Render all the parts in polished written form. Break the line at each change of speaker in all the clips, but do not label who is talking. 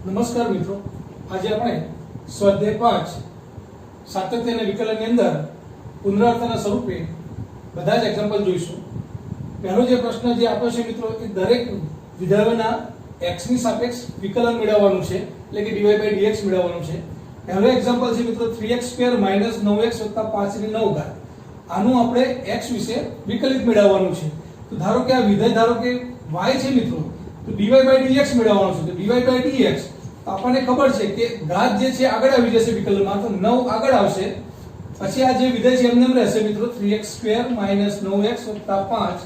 નમસ્કાર મિત્રો, આજે આપણે સ્વાધ્યાય 5 સાતત્ય અને વિકલનની અંદર પુનરાવર્તનના સ્વરૂપે બધા જ એક્ઝામ્પલ જોઈશું. પહેલો જે પ્રશ્ન જે આપ્યો છે મિત્રો, એ દરેક વિધાયોના x ની સાપેક્ષ વિકલન મેળવવાનું છે, એટલે કે dy/dx મેળવવાનું છે. પહેલો એક્ઝામ્પલ છે મિત્રો 3x² - 9x + 5/9. આનું આપણે x વિશે વિકલિત મેળવવાનું છે. તો ધારો કે આ વિધેય ધારો કે y છે મિત્રો, તો dy/dx મેળવવાનું છે. તો dy/dx આપણને ખબર છે કે ઘાત જે છે આગળ આવી જશે વિકલનમાં, તો 9 આગળ આવશે, પછી આ જે વિધેય છે એમને એમ રહેશે મિત્રો 3x² - 9x + 5,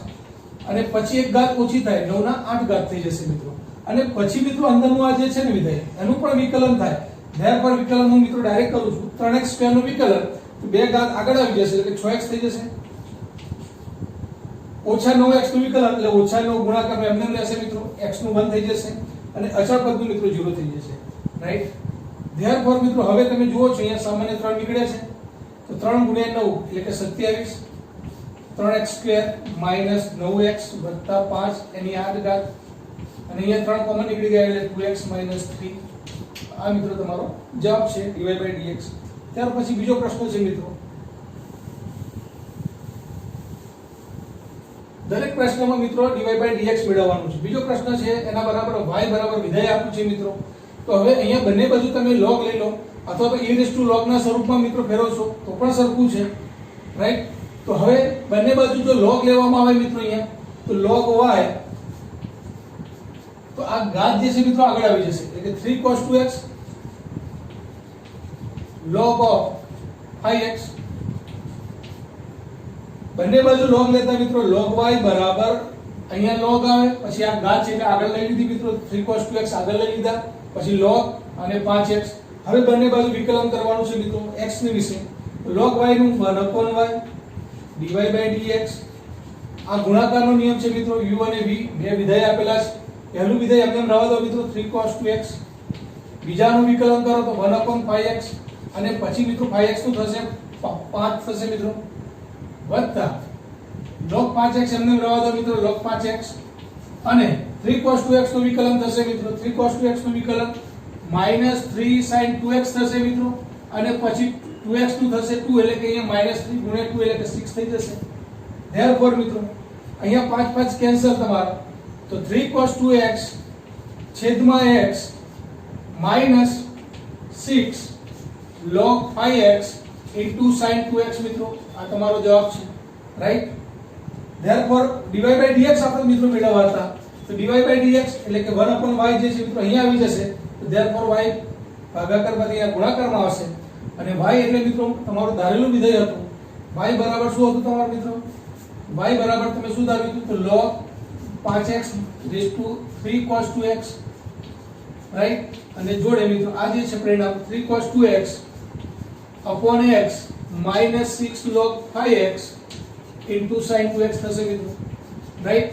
અને પછી એક ઘાત ઓછી થાય, 9 ના 8 ઘાત થઈ જશે મિત્રો. અને પછી મિત્રો અંદરનું આ જે છે ને વિધેય, એનું પણ વિકલન થાય. ધેરફોર વિકલન હું મિત્રો ડાયરેક્ટ કરું છું. 3x² નું વિકલન, તો બે ઘાત આગળ આવી જશે એટલે 6x થઈ જશે. -9x નું વિકલન એટલે -9 ગુણાકાર એમને એમ રહેશે મિત્રો, x નું 1 થઈ જશે, અને અચળ પદનું મિત્રો 0 થઈ જશે. રાઈટ. ધેરફોર મિત્રો હવે તમે જુઓ છો અહીંયા સામાન્ય 3 નીકળે છે, તો 3 × 9 એટલે કે 27. 3x² - 9x + 5 એની 8 ઘાત, અને અહીંયા 3 કોમન નીકળી ગયા એટલે 2x - 3. આ મિત્રો તમારો જવાબ છે dy/dx. ત્યાર પછી બીજો પ્રશ્ન છે મિત્રો, દરેક પ્રશ્નમાં મિત્રો dy/dx મેળવવાનું છે. બીજો પ્રશ્ન છે એના બરાબર y બરાબર વિધેય આપ્યું છે મિત્રો. તો હવે અહીંયા બંને બાજુ તમે log લઈ લો, અથવા તો e⁻log ના સ્વરૂપમાં મિત્રો ફેરવશો તો પણ સરખું છે. રાઈટ. તો હવે બંને બાજુ જો log લેવામાં આવે મિત્રો અહીંયા, તો log y, તો આ ઘાત જે છે મિત્રો આગળ આવી જશે, એટલે કે 3 cos 2x log of 5x. બંને બાજુ log લેતા મિત્રો log y બરાબર અહીંયા log આવે, પછી આ ઘાત છે એટલે આગળ લઈ લીધી મિત્રો, 3 cos 2x આગળ લઈ લીધા, પછી log અને 5x. હવે બંને બાજુ વિકલન કરવાનું છે મિત્રો x ની વિશે. log y નું 1/y dy/dx. આ ગુણાકારનો નિયમ છે મિત્રો, u અને v બે વિધેય આપેલા છે. પહેલું વિધેય આપણે રહેવા દો મિત્રો 3 cos 2x, બીજાનું વિકલન કરો તો 1/5x, અને પછી મિત્રો 5x નું થશે 5 થશે મિત્રો, વત્તા log 5x એમને રહેવા દો મિત્રો, log 5x, અને 3 cos 2x નું વિકલન થશે મિત્રો, 3 cos 2x નું વિકલન -3 sin 2x થશે મિત્રો, અને પછી 2x નું થશે 2, એટલે કે અહીંયા -3 × 2 એટલે કે 6 થઈ જશે. ધેરફોર મિત્રો અહીંયા 5 5 કેન્સલ તમારા, તો 3 cos 2x છેદમાં x -6 log 5x sin 2x મિત્રો, આ તમારો જવાબ છે. રાઈટ. ધેરફોર dy/dx આપણે મિત્રો મેળવવા હતા, તો dy/dx એટલે કે 1/y જે છે મિત્રો અહીંયા આવી જશે, તો ધેરફોર y ભાગાકારમાંથી અહીંયા ગુણાકારમાં આવશે, અને y એટલે મિત્રો તમારું ધારેલું વિધેય હતું. y બરાબર શું હતું તમારું મિત્રો? y બરાબર તમે શું ધાર્યું હતું? તો log 5x / 3 cos 2x. Right. અને જોડે મિત્રો આ જે છે પરિણામ 3 cos 2x / x -6 log 5x sin 2x થશે મિત્રો. રાઈટ.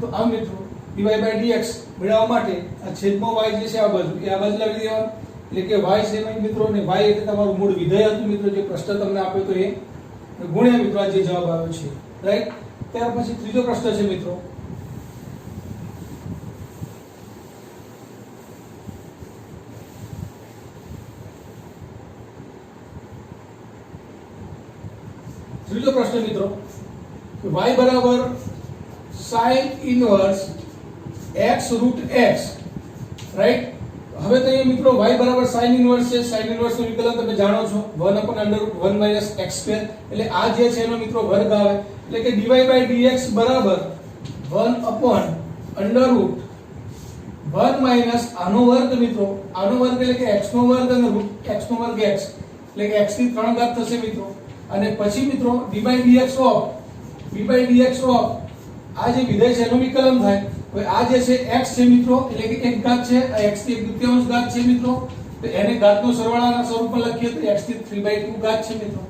તો આ મિત્રો dy/dx મેળવવા માટે આ છેદમાં y જે છે આ બાજુ એ આ બાજુ લાવી દેવાનું, એટલે કે y છે મિત્રો, અને y એટલે તમારું મૂળ વિધેય હતું મિત્રો, જે પ્રશ્ન તમને આપ્યો તો એ ગુણ્યા મિત્રો આ જે જવાબ આવ્યો છે. રાઈટ. ત્યાર પછી ત્રીજો પ્રશ્ન છે મિત્રો, મિત્રો y બરાબર sin inverse x √x. Right. હવે તો અહીંયા મિત્રો y બરાબર sin ઇન્વર્સ છે. sin ઇન્વર્સ નું વિકલન તમે જાણો છો, 1/√1 - x², એટલે આ જે છે એનો મિત્રો વર્ગ આવે, એટલે કે dy/dx બરાબર 1/√1 - આનો વર્ગ મિત્રો, આનો વર્ગ એટલે કે x નો વર્ગ અને x નો વર્ગ x, એટલે કે x ની 3 ઘાત થશે મિત્રો. અને પછી મિત્રો dy/dx ઓફ આ જે વિધેય છે એનું વિકલન થાય. હવે આ જે છે x છે મિત્રો, એટલે કે એક ઘાત છે, આ x ની 1/2 ઘાત છે મિત્રો, તો એને ઘાતનો સરવાળાના સ્વરૂપમાં લખીએ તો x ની 3/2 ઘાત છે મિત્રો.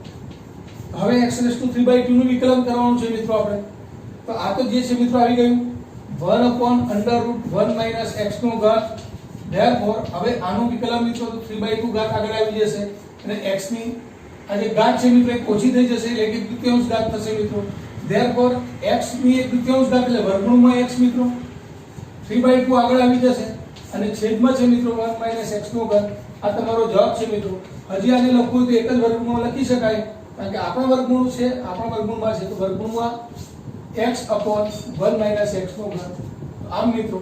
હવે x⁵3/2 નું વિકલન કરવાનું છે મિત્રો આપણે. તો આ તો જે છે મિત્રો આવી ગયું 1/√1 - x નો ઘાત. ધેરફોર હવે આનું વિકલન મિત્રો 3/2 ઘાત આગળ આવી જશે, અને x ની આ જે ઘાત છે મિત્રો એક ઓછી થઈ જશે, એટલે કે 1/2 ઘાત થશે મિત્રો. ધેરફોર x ની 1/2 ઘાત એટલે વર્ગમૂળમાં x મિત્રો, 3/2 આગળ આવી જશે, અને છેદમાં છે મિત્રો 1 - x નો ઘન। આ તમારો જવાબ છે મિત્રો। હજી આને લખવું તો એક જ વર્ગમૂળ લખી શકાય, કારણ કે આપણા વર્ગમૂળ છે, આપણા વર્ગમૂળમાં છે તો વર્ગમૂળમાં x upon 1 - x નો ઘન। આમ મિત્રો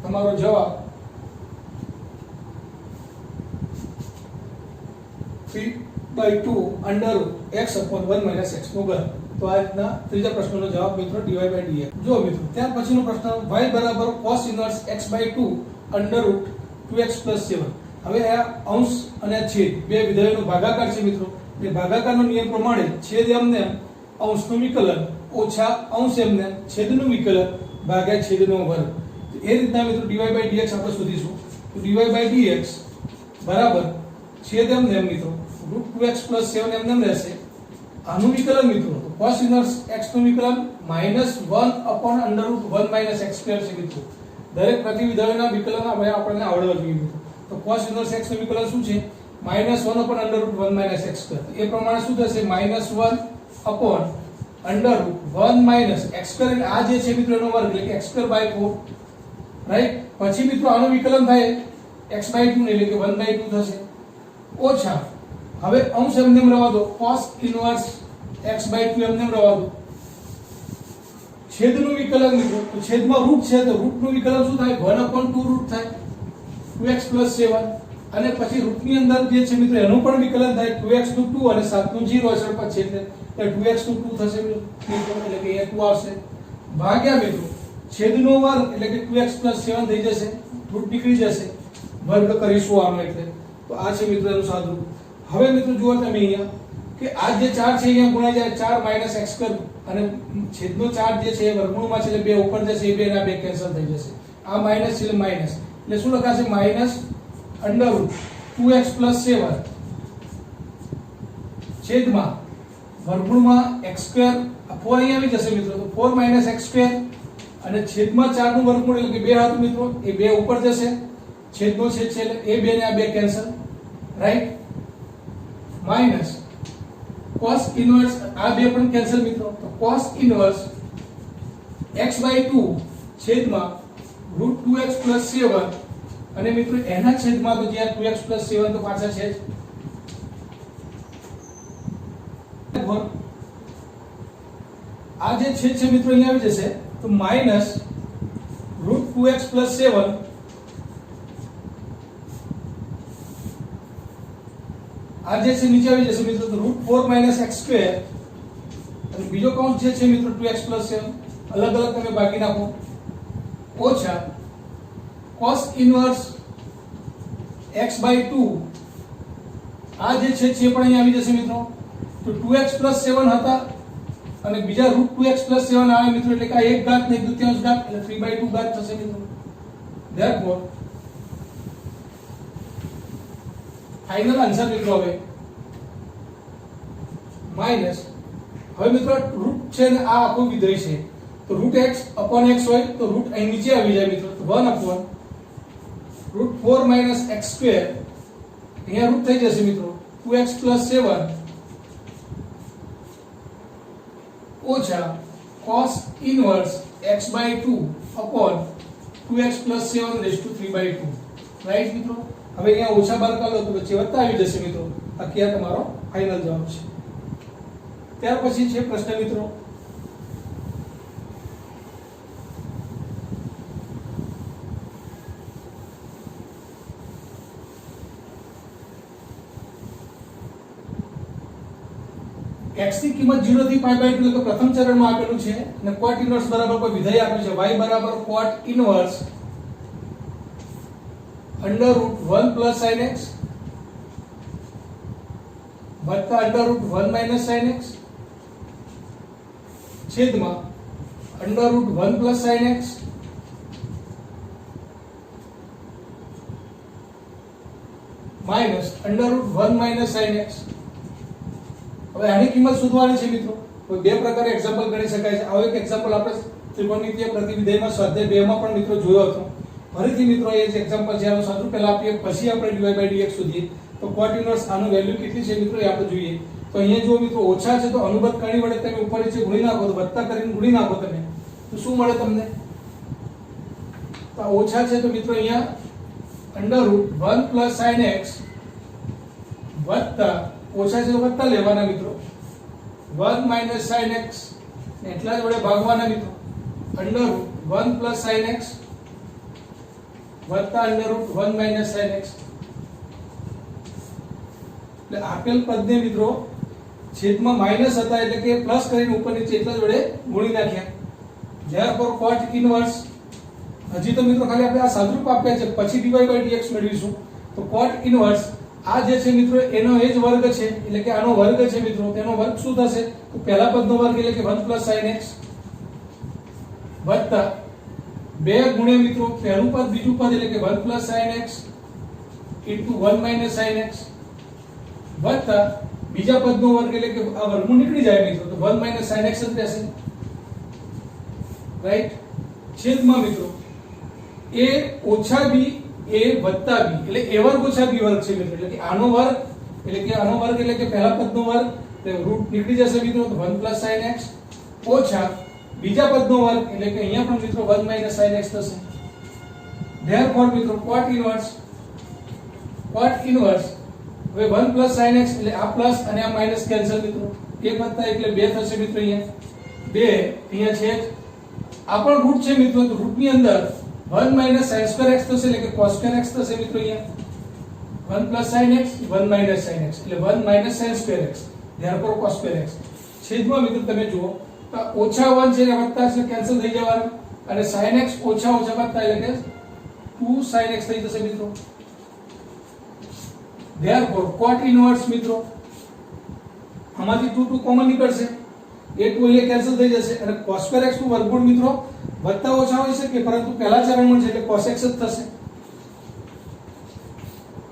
તમારો જવાબ 3/2 અંડર x upon 1 - x નો ઘન। તો આ રીતના ત્રીજા પ્રશ્નનો જવાબ મિત્રો dy/dx। જો મિત્રો ત્યાર પછીનો પ્રશ્ન y બરાબર cos inverse x/2 under route 2x + 7। હવે આ અંશ અને છેદ બે વિધેયોનો ભાગાકાર છે મિત્રો। એ ભાગાકારનો નિયમ પ્રમાણે છેદ એમને અંશનું વિકલન ઓછા અંશ એમને છેદનું વિકલન ભાગ્યા છેદનો વર્ગ। તો એ રીતના મિત્રો dy/dx આપણે શોધીશું। તો dy/dx બરાબર છેદ એમને મિત્રો રૂટ 2x + 7 એમને રહેશે। આનું વિકલન મિત્રો cos ઇન્વર્સ x નું વિકલન -1 upon અંડર રૂટ 1 - x² છે મિત્રો। દરેક પ્રતિવિધાયોના વિકલન આપણને આવડવા જોઈએ મિત્રો। તો cos ઇન્વર્સ x નું વિકલન શું છે? -1 upon અંડર રૂટ 1 - x²। એ પ્રમાણે શું થશે? -1 upon અંડર રૂટ 1 - x²। આ જે છે મિત્રો એનો વર્ગ એટલે કે x²/4 રાઈટ। પછી મિત્રો આનું વિકલન થાય x/2 એટલે કે 1/2 થશે ઓછા હવે અંશ એમને રહેવા દો cos ઇન્વર્સ x/2 એમને રહેવા દો। છેદનું વિકલન મિત્રો તો છેદમાં રૂટ છે તો રૂટનું વિકલન શું થાય? 1/2 રૂટ થાય 2x + 7 અને પછી રૂટની અંદર જે છે મિત્રો એનું પણ વિકલન થાય 2x નું 2 અને 7 નું 0 અસર પર છે એટલે 2x નું 2 થશે મિત્રો એટલે કે એ 2 આવશે ભાગ્યા મિત્રો છેદનો વર્ગ એટલે કે 2x + 7 થઈ જશે રૂટ નીકળી જશે વર્ગ કરીશું આનો એટલે તો આ છે મિત્રો એનું સાદું। હવે મિત્રો જુઓ તમે અહીંયા કે આ જે 4 છે અહીંયા ગુણાઈ જાય 4 - x² અને છેદનો 4 જે છે એ વર્ગમૂળમાં છે એટલે બે ઉપર જશે એ બે ના બે કેન્સલ થઈ જશે। આ માઈનસ છે એટલે માઈનસ એટલે શું લખાશે? અંડર રૂટ 2x + 7 છેદમાં વર્ગમૂળમાં x² 4 અહીંયા આવી જશે મિત્રો તો 4 - x² અને છેદમાં 4 નું વર્ગમૂળ એટલે કે 2 હતું મિત્રો એ 2 ઉપર જશે છેદનો છેદ છે એટલે એ બે ને આ બે cancel right minus cos inverse આ બે પણ કેન્સલ મિત્રો તો cos ઇન્વર્સ x/2 છેદમાં રૂટ 2x + 7 અને મિત્રો એના છેદમાં તો જ્યાં 2x + 7 તો પાછા છે આ જે છેદ છે મિત્રો અહીંયા આવી જશે તો માઈનસ રૂટ 2x + 7 આ જે છે નીચે આવી જશે મિત્રો તો રૂટ 4 - x² અને બીજો કૌંસ જે છે મિત્રો 2x + 7 અલગ અલગ તમે બાકી નાખો ઓછા cos ઇન્વર્સ x/2 આ જે છે પણ અહીંયા આવી જશે મિત્રો તો 2x + 7 હતા અને બીજા રૂટ 2x + 7 આવે મિત્રો એટલે કે આ એક ઘાત ને એક દુત્યાંશ ઘાત એટલે 3/2 ઘાત થશે મિત્રો। ધેરફોર ફાઇનલ આન્સર મિત્રો હવે માઈનસ હવે મિત્રો રૂટ છે ને આ આખો વિધેય છે તો રૂટ x upon x હોય તો રૂટ અહીં નીચે આવી જાય મિત્રો તો 1 upon રૂટ 4 - x² અહીંયા રૂટ થઈ જશે મિત્રો 2x + 7 ઓછા cos inverse x/2 upon 2x + 7 raised to 3/2 right મિત્રો। હવે અહીંયા ઓછા બાર કાઢો તો વચ્ચે વત્તા આવી જશે મિત્રો આ કે તમારો ફાઇનલ જવાબ છે। ત્યાર પછી છે પ્રશ્ન મિત્રો x ની કિંમત 0 થી π/2 એટલે કે પ્રથમ ચરણમાં આપેલું છે અને cot ઇન્વર્સ બરાબર કોઈ વિધેય આપ્યું છે y બરાબર cot inverse under route 1 + sin x વત્તા અંડર રૂટ 1 - sin x છેદમાં under route 1 + sin x minus under route 1 - sin x। હવે આની કિંમત શોધવાની છે મિત્રો કોઈ બે પ્રકારે એક્ઝામ્પલ ગણી શકાય છે। આવો એક એક્ઝામ્પલ આપણે ત્રિકોણમિતિય પ્રતિવિધેયમાં સ્વાધ્યાય 2 માં પણ મિત્રો જોયો હતો। ફરીથી મિત્રો એ જ એક્ઝામ્પલ છે આનું સાદું પહેલા આપીએ પછી આપણે dy/dx શોધીએ તો cot ઇન્વર્સ આનું વેલ્યુ કેટલી છે મિત્રો એ આપણે જોઈએ તો અહીંયા જો મિત્રો ઓછા છે તો અનુબંધ કરણી વડે તમે ઉપર નીચે ગુણી નાખો તો વત્તા કરીને ગુણી નાખો તમે તો શું મળે તમને તો ઓછા છે તો મિત્રો અહીંયા under route 1 plus sin x વત્તા ઓછા છે તો વત્તા લેવાના મિત્રો 1 માઇનસ sin x એટલા જ વડે ભાગવાના મિત્રો under route 1 plus sin x વત્તા under route 1 minus sin x. એટલે આપેલ પદને મિત્રો છેદમાં માઈનસ હતા એટલે કે પ્લસ કરીને ઉપર નીચે એટલા જ વડે ગુણી નાખ્યા. therefore cot inverse હજી તો મિત્રો ખાલી આપણે આ સાદુરૂપ આપ્યા છે પછી dy by dx મેળવીશું. તો cot inverse આ જે છે મિત્રો એનો એ જ વર્ગ છે એટલે કે આનો વર્ગ છે મિત્રો તેનો વર્ગ શું થશે તો પહેલા પદનો વર્ગ એટલે કે 1 પ્લસ sin x વત્તા 2 ગુણ્યા મિત્રો પહેલું પદ બીજું પદ એટલે કે 1 plus sin x into 1 minus sin x વત્તા બીજા પદનો વર્ગ એટલે કે આ વર્ગમૂળ નીકળી જાય મિત્રો તો 1 માઇનસ sin x જ રહેશે. રાઈટ. છેદમાં મિત્રો a ઓછા b a વત્તા b એટલે a વર્ગ ઓછા b વર્ગ છે મિત્રો એટલે કે આનો વર્ગ એટલે કે પહેલા પદનો વર્ગ એટલે રૂટ નીકળી જશે મિત્રો તો 1 પ્લસ sin x ઓછા બીજા પદનો વર્ગ એટલે કે અહીંયા પણ મિત્રો 1 માઇનસ sin x થશે. therefore મિત્રો cot inverse હવે 1 પ્લસ sin x એટલે આ પ્લસ અને આ માઈનસ કેન્સલ મિત્રો 1 વત્તા એટલે 2 થશે મિત્રો અહીંયા 2 અહીંયા છે આ પણ રૂટ છે મિત્રો તો રૂટ ની અંદર 1 માઇનસ sin સ્ક્વેર x થશે એટલે કે cos સ્ક્વેર x થશે મિત્રો અહીંયા 1 plus sin x 1 minus sin x એટલે 1 minus sin square x therefore cos square x. છેદમાં મિત્રો તમે જુઓ તો ઓછા 1 છે એટલે વત્તા છે કેન્સલ થઈ જવાનું અને sin x ઓછા ઓછા વત્તા એટલે કે 2 sin x થઈ જશે મિત્રો. therefore cot inverse મિત્રો આમાંથી 2 કોમન નીકળશે એ 2 અહીંયા કેન્સલ થઈ જશે અને cos સ્ક્વેર x નું વર્ગમૂળ મિત્રો વત્તા ઓછા હોઈ શકે પરંતુ પહેલા ચરણમાં છે એટલે cos x જ થશે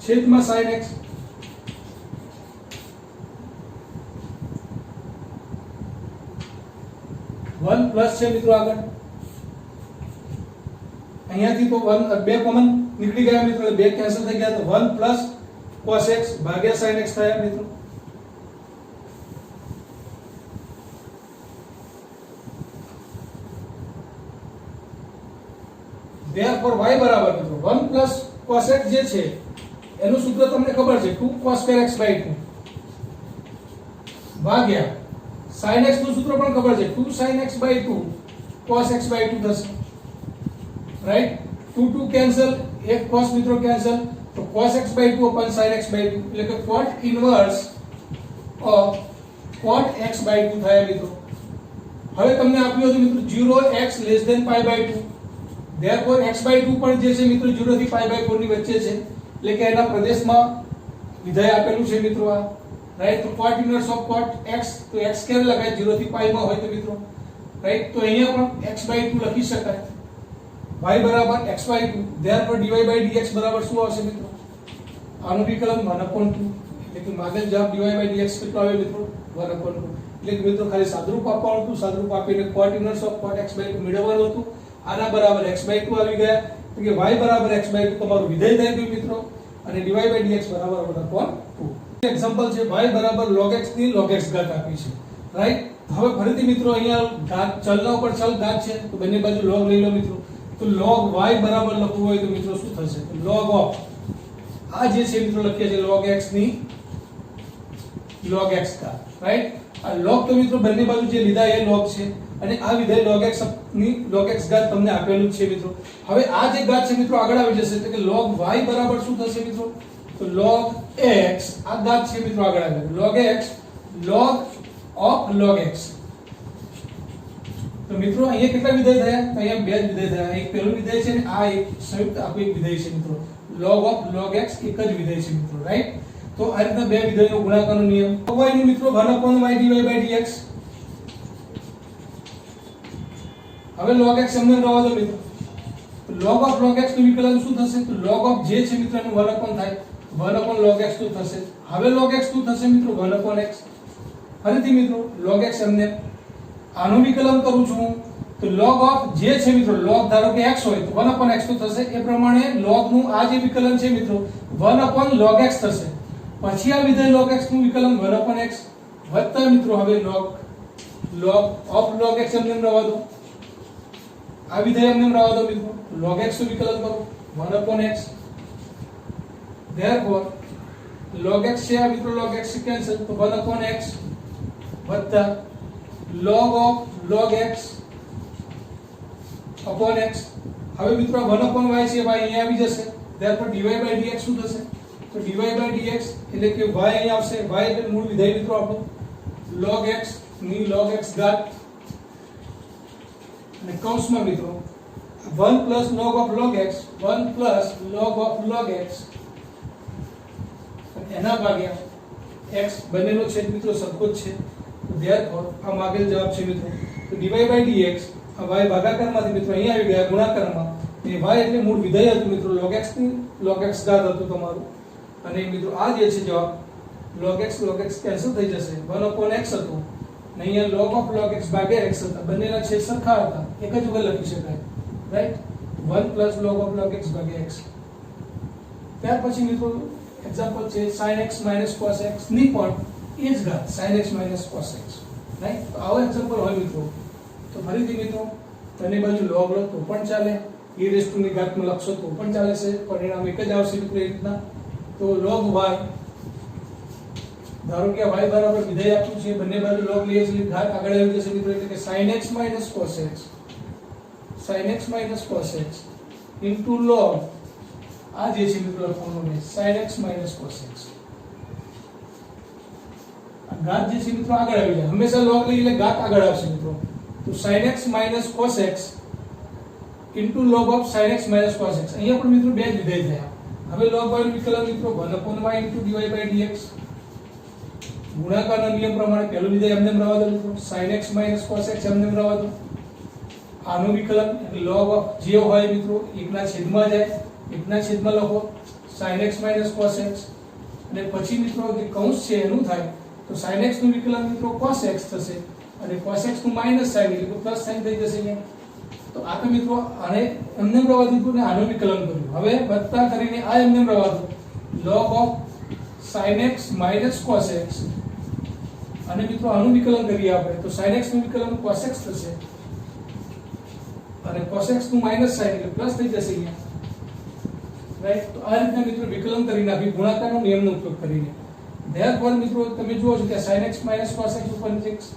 છેદમાં sin x. વન પ્લસ છે મિત્રો આગળ અહીંયાથી તો 2 કોમન નીકળી ગયા મિત્રો એટલે 2 કેન્સલ થઈ ગયા તો 1 પ્લસ cos x ભાગ્યા sin x થયા મિત્રો. therefore y બરાબર મિત્રો 1 પ્લસ cos x જે છે એનું સૂત્ર તમને ખબર છે 2 cos square x by 2 ભાગ્યા sin x નું સૂત્ર પણ ખબર છે 2 sin x by 2 cos x by 2 થશે. રાઈટ. 2 કેન્સલ એક cos મિત્રો કેન્સલ તો cos x by 2 upon sin x by 2 એટલે કે cot inverse of cot x by 2 થાય મિત્રો. હવે તમને આપ્યું હતું મિત્રો 0x less than pi by 2 therefore x by 2 પણ જે છે મિત્રો 0 થી pi by 4 ની વચ્ચે છે એટલે કે એના પ્રદેશમાં વિધેય આપેલું છે મિત્રો આ. રાઈટ. તો cot inverse of cot x તો x ક્યારે લખાય 0 થી pi માં હોય તો મિત્રો. રાઈટ. તો અહીંયા પણ x by 2 લખી શકાય y બરાબર x by 2 therefore dy by dx બરાબર શું આવશે મિત્રો આનું વિકલન 1/2 એટલે કે માગેલ જવાબ dy by dx કેટલો આવે મિત્રો 1/2 એટલે કે મિત્રો ખાલી સાદુરૂપ આપવાનું હતું સાદુરૂપ આપીને cot inverse of cot x by 2 મેળવવાનું હતું આના બરાબર x by 2 આવી ગયા તો કે y બરાબર x by 2 તમારું વિધેય થઈ ગયું મિત્રો અને dy by dx બરાબર 1/2. એક્ઝામ્પલ છે y બરાબર log x ની log x ઘાત આપી છે. રાઈટ. હવે ફરીથી મિત્રો અહીંયા ઘાત ચલના ઉપર ચલ ઘાત છે તો બંને બાજુ log લઈ લો મિત્રો તો log y બરાબર લખવું હોય તો મિત્રો શું થશે log of આ જે છે મિત્રો લખીએ છે log x ની log x ઘાત. રાઈટ. આ log તો મિત્રો બંને બાજુ જે લીધા એ log છે અને આ વિધેય log x ની log x ઘાત તમને આપેલું છે મિત્રો. હવે આ જે ઘાત છે મિત્રો આગળ આવી જશે એટલે કે log y બરાબર શું થશે મિત્રો તો log x આ ઘાત છે મિત્રો આગળ આવે log x log of log x. તો મિત્રો અહીંયા કેટલા વિધેય થયા તો અહીંયા બે જ વિધેય થયા એક પહેલું વિધેય છે અને આ એક સંયુક્ત આપેલ એક વિધેય છે મિત્રો log of log x એક જ વિધેય છે મિત્રો. રાઈટ. તો આ રીતના બે વિધેયનો ગુણાકારનો નિયમ y નું મિત્રો 1/y dy by dx. હવે log x અમને રવા દો મિત્રો તો log of log x નું વિકલન શું થશે તો log of જે છે મિત્રો એનું 1 થાય 1 log x નું થશે. હવે log x નું થશે મિત્રો 1 x. ફરીથી મિત્રો log x અમને આનું વિકલન કરું છું તો log of જે છે મિત્રો log ધારો કે x હોય તો 1 x નું થશે એ પ્રમાણે log નું આ જે વિકલન છે મિત્રો 1 log x થશે. પછી આ વિધેય log x નું વિકલન 1 x વત્તા મિત્રો હવે log of log x અમને રવા દો આ વિધેય અમને રવા દો મિત્રો log x નું વિકલન કરો 1 x therefore log x છે આ મિત્રો log x કેન્સલ તો 1/x વત્તા log x upon x હવે મિત્રો 1/y છે y અહીંયા આવી જશે therefore dy by dx શું થશે તો dy by dx એટલે કે y અહીંયા આવશે y એટલે મૂળ વિધેય મિત્રો આપણું log x ની log x ઘાત અને કૌંસમાં મિત્રો 1 plus log of log x 1 plus log of log x એના ભાગ્યા x બંનેનો છેદ મિત્રો સરખો જ છે therefore આ માગેલ જવાબ છે મિત્રો તો dy by dx આ y ભાગાકારમાંથી મિત્રો અહીંયા આવી ગયા ગુણાકારમાં એ y એટલે મૂળ વિધેય હતું મિત્રો log x ની log x ઘાત હતું તમારું અને મિત્રો આ જે છે જવાબ log x કેન્સલ થઈ જશે 1/x હતું અને અહીંયા log x ભાગ્યા x હતા બંનેના છેદ સરખા હતા એક જ વગર લખી શકાય રાઈટ 1 plus log x ભાગ્યા x ત્યાર પછી મિત્રો એક્ઝામ્પલ છે sin x minus cos x ની પણ એ જ ઘાત sin x minus cos x right તો આવો એક્ઝામ્પલ હોય મિત્રો તો ફરીથી મિત્રો બંને બાજુ log લો તો પણ ચાલે e raised to ની ઘાતમાં લખશો તો પણ ચાલે છે પરિણામ એક જ આવશે મિત્રો એ રીતના તો log y ધારો કે y બરાબર વિધેય આપ્યું છે બંને બાજુ log લઈએ છીએ ઘાત આગળ આવી જશે મિત્રો એટલે કે sin x minus cos x into log આ જે છે મિત્રો લખવાનું છે sin x minus cos x આ ઘાત જે છે મિત્રો આગળ આવી જાય હંમેશા log લઈએ એટલે ઘાત આગળ આવશે મિત્રો તો sin x minus cos x into log of sin x minus cos x અહીંયા પણ મિત્રો બે જ વિધેય થયા હવે log y નું વિકલન મિત્રો 1/y into dy by dx ગુણાકારના નિયમ પ્રમાણે પહેલું વિધેય એમને રહેવા દો મિત્રો sin x minus cos x એમને રહેવા દો આનું વિકલન એટલે log of જે હોય મિત્રો એકના છેદમાં જાય એકના છેદમાં લખો sin x minus cos x અને પછી મિત્રો જે કૌંસ છે એનું થાય તો sin x નું વિકલન મિત્રો cos x થશે અને cos x નું માઈનસ sin એટલે પ્લસ sin થઈ જશે અહીંયા તો આ તો મિત્રો આને એમને રહેવા દીધું ને આનું વિકલન કર્યું હવે વત્તા કરીને આ એમને રહેવા દો log of sin x minus cos x અને મિત્રો આનું વિકલન કરીએ આપણે તો sin x નું વિકલન cos x થશે અને cos x નું માઈનસ sin એટલે પ્લસ થઈ જશે અહીંયા રાઈટ તો આ રીતના મિત્રો વિકલન કરી નાખી ગુણાકારનો નિયમનો ઉપયોગ કરીને therefore મિત્રો તમે જુઓ છો કે sin x minus cos x ઉપર x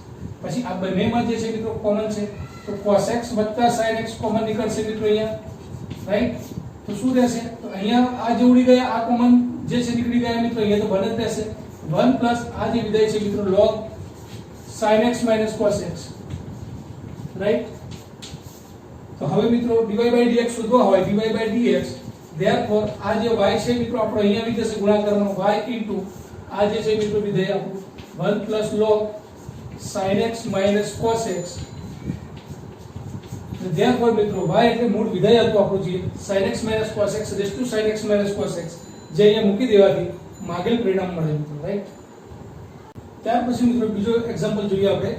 પછી આ બંનેમાં જે છે મિત્રો કોમન છે તો cos x sin x common નીકળશે મિત્રો અહીંયા રાઈટ તો શું રહેશે તો અહીંયા આ જે ઉડી ગયા આ કોમન જે છે નીકળી ગયા મિત્રો અહીંયા તો બને જ રહેશે 1 પ્લસ આ જે વિધેય છે મિત્રો log sin x minus cos x right તો હવે મિત્રો dy by dx શોધવા હોય dy by dx therefore આ જે y છે મિત્રો આપણો અહીંયા આવી જશે ગુણાકારમાં y into આ જે છે મિત્રો વિધેય આપણું 1 plus log sin x minus cos x therefore મિત્રો y એટલે મૂળ વિધેય હતું આપણું જે sin x minus cos x raised to sin x minus cos x જે અહીંયા મૂકી દેવાથી માગેલ પરિણામ મળે મિત્રો રાઈટ ત્યાર પછી મિત્રો બીજો એક્ઝામ્પલ જોઈએ આપણે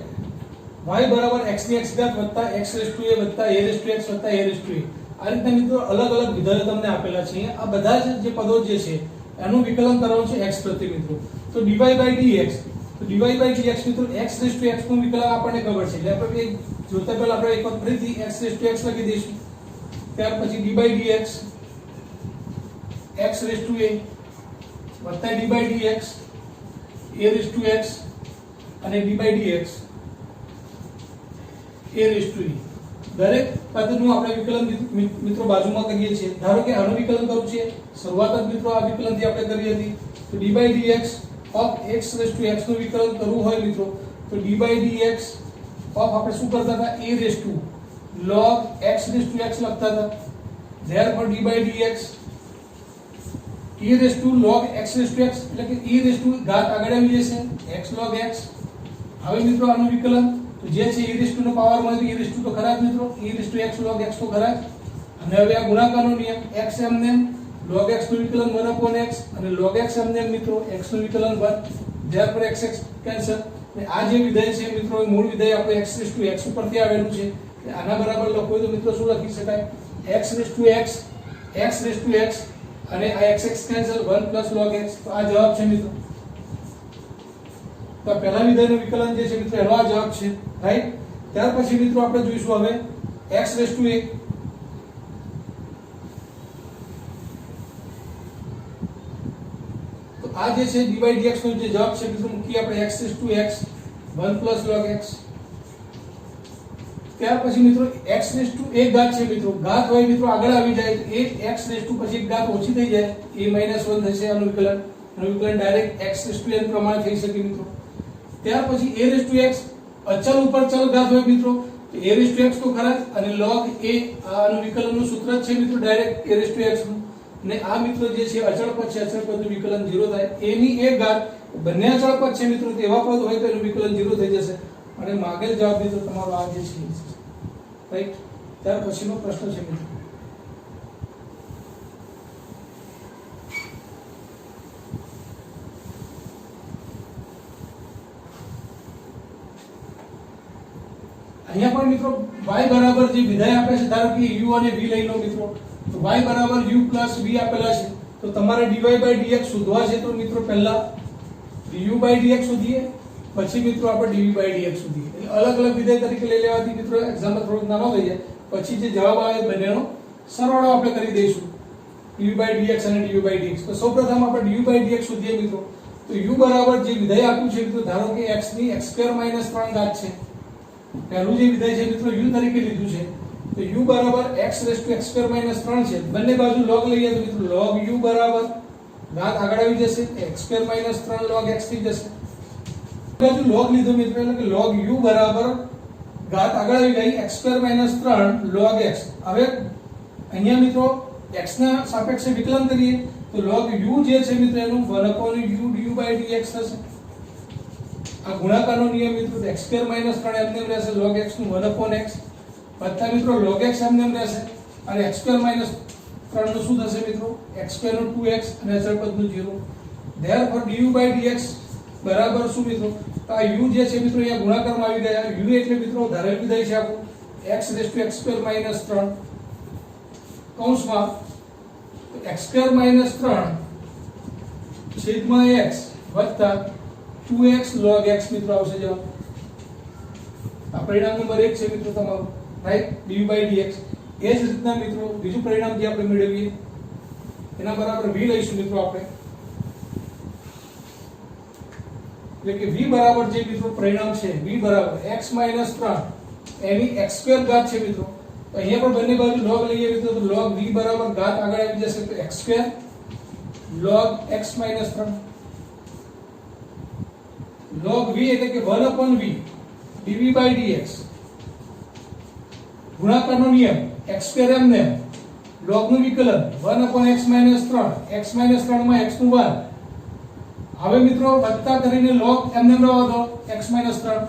y બરાબર x ની x ઘાત વત્તા x raised to a વત્તા a raised to x વત્તા a raised to a આ રીતના મિત્રો અલગ અલગ વિધેયો તમને આપેલા છે આ બધા જે પદો જે છે એનું વિકલન કરવાનું છે x પ્રતિ મિત્રો તો dy by dx તો dy by dx મિત્રો x raised to x નું વિકલન આપણને ખબર છે એટલે આપણે જોતા પહેલા આપણે એક વખત ફરીથી x raised to x લખી દઈશું ત્યાર પછી dy by dx x raised to a વત્તા dy by dx a raised to x અને dy by dx a raised to e દરેક પદનું આપણે વિકલન મિત્રો બાજુમાં કરીએ છીએ ધારો કે આનું વિકલન કરવું છે શરૂઆત જ મિત્રો આ વિકલનથી આપણે કરી હતી તો dy by dx of x raised to x નું વિકલન કરવું હોય મિત્રો તો dy by dx of આપણે શું કરતા હતા a raised to log x raised to x લખતા હતા therefore dy by dx e raised to log x raised to x એટલે કે e raised to ઘાત આગળ આવી જશે x log x હવે મિત્રો આનું વિકલન તો જે છે e raised to નો પાવર માં e raised to તો ખરા જ મિત્રો e raised to x log x તો ખરા જ અને હવે આ ગુણાકારનો નિયમ x એમને log x નું વિકલન 1/x અને log x એમને મિત્રો x નું વિકલન 1 therefore x કેન્સલ અને આ જે વિધેય છે મિત્રો મૂળ વિધેય આપણે x raised to x ઉપરથી આવેલું છે આના બરાબર લખો તો મિત્રો શું લખી શકાય x raised to x અને આ x cancel 1 plus log x તો આ જવાબ છે મિત્રો તો પહેલા વિધેયનું વિકલન જે છે મિત્રો એનો આ જવાબ છે રાઈટ ત્યાર પછી મિત્રો આપણે જોઈશું હવે x raised to a આ જે છે dy dx નો જે જવાબ છે મિત્રો મૂકીએ આપણે x raise to x 1 plus log x. ત્યાર પછી મિત્રો x રેઝ ટુ એક ઘાત છે મિત્રો, ઘાત હોય મિત્રો આગળ આવી જાય તો એક x રેઝ ટુ પછી એક ઘાત ઓછી થઈ જાય a - 1 થશે આનું વિકલન. આનું વિકલન direct x raise to n પ્રમાણે થઈ શકે મિત્રો. ત્યાર પછી a રેઝ ટુ x અચલ ઉપર ચલ ઘાત હોય મિત્રો તો a રેઝ ટુ x તો ખરા જ, અને log a આનું વિકલનનું સૂત્ર જ છે મિત્રો direct a raise to x નું. ને આ મિત્રો જે છે અચળ પદ છે, અચળ પદનું વિકલન 0 થાય. a ની એક ઘાત બંને અચળ પદ છે મિત્રો, તેવા પદ હોય તો એનું વિકલન 0 થઈ જશે. અને માગેલ જવાબ મિત્રો તમારો આ જે છે રાઈટ. ત્યાર પછીનો પ્રશ્ન છે મિત્રો અહીંયા પણ મિત્રો y બરાબર જે વિધેય આપે છે, ધારો કે u અને v લઈ લો મિત્રો, તો y બરાબર u પ્લસ v આપેલા છે, તો તમારે dy by dx શોધવા છે. તો મિત્રો પહેલા du by dx શોધીએ, પછી મિત્રો આપણે dv by dx શોધીએ. એટલે અલગ અલગ વિધેય તરીકે લઈ લેવાથી મિત્રો એક્ઝામ્પલ થોડું નાનો થઈ જાય, પછી જે જવાબ આવે બંનેનો સરવાળો આપણે કરી દઈશું dv by dx અને du by dx. તો સૌપ્રથમ આપણે du by dx શોધીએ મિત્રો. તો u બરાબર જે વિધેય આપ્યું છે મિત્રો, ધારો કે x ની x2 - 3 ઘાત છે, પહેલું જે વિધેય છે મિત્રો u તરીકે લીધું છે, તો u બરાબર x રેઝ ટુ x2 - 3 છે. બંને બાજુ log લઈએ તો મિત્રો log u બરાબર ઘાત આગળ આવી જશે, x2 - 3 log x થઈ જશે. બાજુ log લીધો મિત્રો એટલે કે log u બરાબર ઘાત આગળ આવી ગઈ x2 - 3 log x. હવે અહીંયા મિત્રો x ના સાપેક્ષે વિકલન કરીએ તો log u જે છે મિત્રો એનું 1/u du by dx થશે. આ ગુણાકારનો નિયમ મિત્રો x2 - 3 એમને એમ રહેશે, log x નું 1/x વત્તા મિત્રો log x એમને એમ રહેશે, અને x2 - 3 નું શું થશે મિત્રો x2 નું 2x અને અચળ પદનું 0. therefore du by dx બરાબર શું મિત્રો, તો આ u જે છે મિત્રો અહીંયા ગુણાકારમાં આવી ગયા. u એટલે મિત્રો ધારેલ વિધેય છે આપણું x રેઝ ટુ x2 - 3 કૌંસમાં x2 - 3 છેદમાં x વત્તા 2x log x મિત્રો આવશે જવાબ. આ પરિણામ નંબર 1 છે મિત્રો તમારું રાઈટ, du by dx. એ જ રીતના મિત્રો બીજું પરિણામ જે આપણે મેળવીએ એના બરાબર v લઈશું મિત્રો આપણે. એટલે કે v બરાબર જે મિત્રો પરિણામ છે v બરાબર x - 3 એની x2 ઘાત છે મિત્રો. તો અહીંયા પણ બંને બાજુ log લઈએ મિત્રો તો log v બરાબર ઘાત આગળ આવી જશે તો x2 log x - 3 log v એટલે કે 1/v dv by dx. ગુણાકારનો નિયમ x2 એમને log નું વિકલન 1/x - 3 x - 3 માં x નું 1. હવે મિત્રો વત્તા કરીને log એમને રહેવા દો x - 3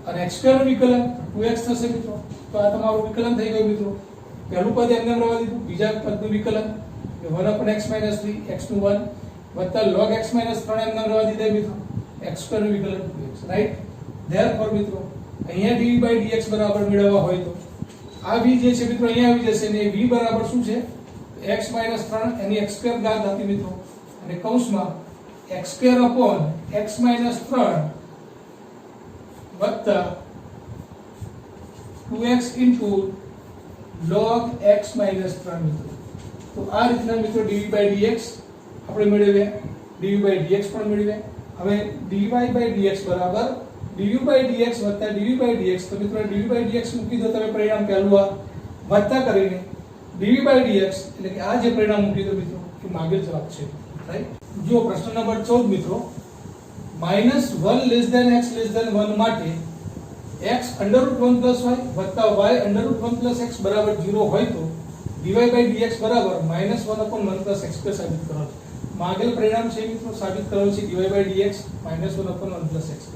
અને x2 નું વિકલન 2x થશે મિત્રો. તો આ તમારું વિકલન થઈ ગયું મિત્રો. પહેલું પદ એમને રહેવા દીધું, બીજા પદનું વિકલન 1/x - 3 x નું 1 વત્તા log x - 3 એમને રહેવા દીધા મિત્રો, x2 નું વિકલન 2x રાઈટ. therefore મિત્રો અહીંયા dv by dx બરાબર મેળવવા હોય તો આ v જે છે મિત્રો અહીંયા આવી જશે, ને v બરાબર શું છે x - 3 એની x2 ઘાત હતી મિત્રો, અને કૌંસમાં x2 x - 3 વત્તા 2x log x - 3 મિત્રો. તો આ રીતના મિત્રો dv by dx આપણે મેળવ્યા, dv by dx પણ મેળવ્યા. હવે dy by dx બરાબર du by dx વત્તા dv by dx. તો મિત્રો dv by dx મૂકી દો તમે પરિણામ પહેલું આ વત્તા કરીને dv by dx એટલે કે આ જે પરિણામ મૂકી દો મિત્રો કે માગેલ જવાબ છે રાઈટ. જો પ્રશ્ન નંબર 14 મિત્રો -1 x 1 માટે x √1 + y વત્તા y √1 + x બરાબર 0 હોય તો dy by dx બરાબર -1/1 + x2 સાબિત કરો. માગેલ પરિણામ છે મિત્રો સાબિત કરવાનું છે dy by dx -1/1 + x2.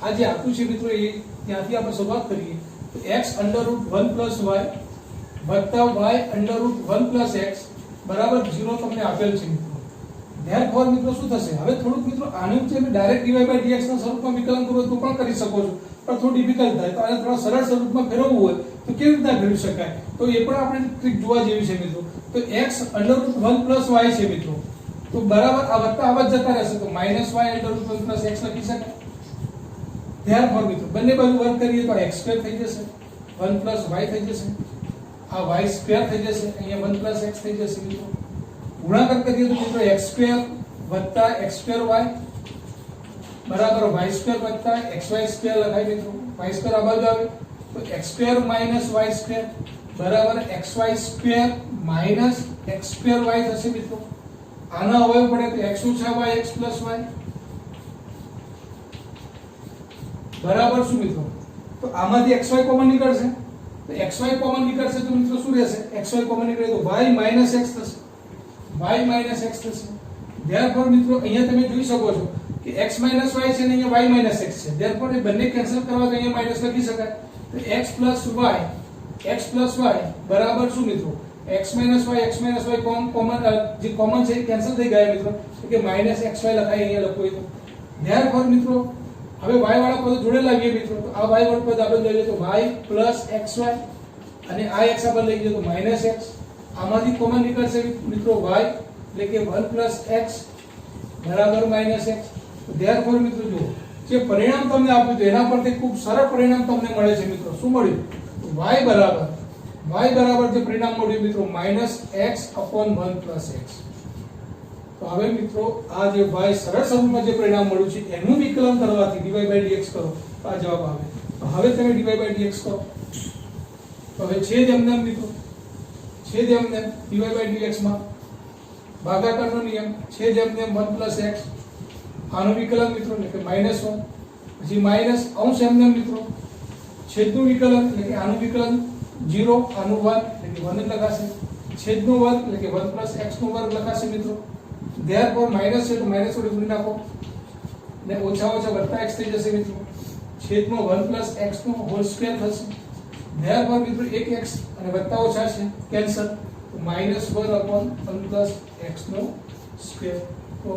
આ જે આપ્યું છે મિત્રો એ ત્યાંથી આપણે શરૂઆત કરીએ તો x √1 + y વત્તા y √1 + x બરાબર 0 તમને આપેલ છે મિત્રો. therefore મિત્રો શું થશે, હવે થોડુંક મિત્રો આનું જે ડાયરેક્ટ dy by dx ના સ્વરૂપમાં વિકલન કરો તો પણ કરી શકો છો, પણ થોડું ડિફિકલ્ટ થાય. તો આને થોડા સરળ સ્વરૂપમાં ફેરવવું હોય તો કેવી રીતના ફેરવી શકાય, તો એ પણ આપણે ટ્રીક જોવા જેવી છે મિત્રો. તો x √1 + y છે મિત્રો, તો બરાબર આ વત્તા આવા જ જતા રહેશે, તો -y √1 + x લખી શકાય. therefore મિત્રો બંને બાજુ વર્ગ કરીએ તો x2 થઈ જશે, 1 + y થઈ જશે, આ y2 થઈ જશે, અહીંયા 1 + x થઈ જશે મિત્રો. ગુણાકાર કરીએ તો મિત્રો x2 વત્તા x2y બરાબર y2 વત્તા xy2 લખાય મિત્રો. y2 આ બાજુ આવે તો x2 y2 બરાબર xy2 x2y થશે મિત્રો. આના અવયવ પડે તો x ઓછા y x પ્લસ y બરાબર શું મિત્રો? તો આમાંથી xy કોમન નીકળશે તો xy કોમન નીકળશે તો મિત્રો શું રહેશે? xy કોમન નીકળે તો y માઈનસ x થશે. y માઈનસ x થશે. ધેરફોર મિત્રો અહીંયા તમે જોઈ શકો છો કે x માઈનસ y છે ને અહીંયા y માઈનસ x છે. ધેરફોર એ બંને કેન્સલ કરવા તો અહીંયા માઈનસ લખી શકાય. તો x પ્લસ y બરાબર શું મિત્રો? x માઈનસ y કોમન જે કોમન છે એ કેન્સલ થઈ ગયા મિત્રો. તો કે માઈનસ xy લખાય અહીંયા લખો તો. ધેરફોર મિત્રો હવે y વાળા પદ જોડે લાવીએ મિત્રો. તો આ y વાળું પદ આપણે લઈએ તો y પ્લસ xy અને આ x આપણે લઈ જઈએ તો માઈનસ x. આમાંથી કોમન નીકળશે મિત્રો y એટલે કે 1 પ્લસ x બરાબર માઈનસ x. ધેરફોર મિત્રો જો જે પરિણામ તમને આપ્યું તો એના પરથી ખૂબ સરળ પરિણામ તમને મળે છે મિત્રો. શું મળ્યું? y બરાબર જે પરિણામ મળ્યું મિત્રો minus x upon 1 plus x. તો હવે મિત્રો આ જે y સરળ સ્વરૂપમાં જે પરિણામ મળ્યું છે એનું વિકલન કરવાથી dy by dx કરો તો આ જવાબ આવે. તો હવે તમે dy by dx કરો તો હવે છેદ એમને મિત્રો dy by dx માં ભાગાકારનો નિયમ છેદ એમને 1 પ્લસ x આનું વિકલન મિત્રો એટલે કે -1 પછી માઈનસ અંશ એમને મિત્રો છેદનું વિકલન એટલે કે આનું વિકલન 0 આનું 1 એટલે કે 1 લખાશે. છેદનું વર્ગ એટલે કે 1 પ્લસ x નો વર્ગ લખાશે મિત્રો. ધેરફોર માઈનસ છે તો માઈનસ વડે ગુણી નાખો ને ઓછા વત્તા x થઈ જશે મિત્રો. છેદમાં 1 પ્લસ x નો હોલ સ્ક્વેર થશે. ધેરફોર મિત્રો એક x અને વત્તા ઓછા છે કેન્સલ તો -1 અપોન 1 પ્લસ x નો સ્ક્વેર. તો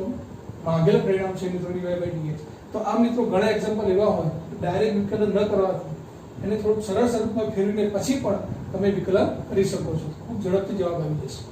માગેલ પરિણામ છે મિત્રો dy by dx. તો આ મિત્રો ઘણા એક્ઝામ્પલ એવા હોય ડાયરેક્ટ વિકલન ન કરવાથી એને થોડું સરળ સ્વરૂપમાં ફેરવીને પછી પણ તમે વિકલન કરી શકો છો. ખૂબ ઝડપથી જવાબ આવી જશે.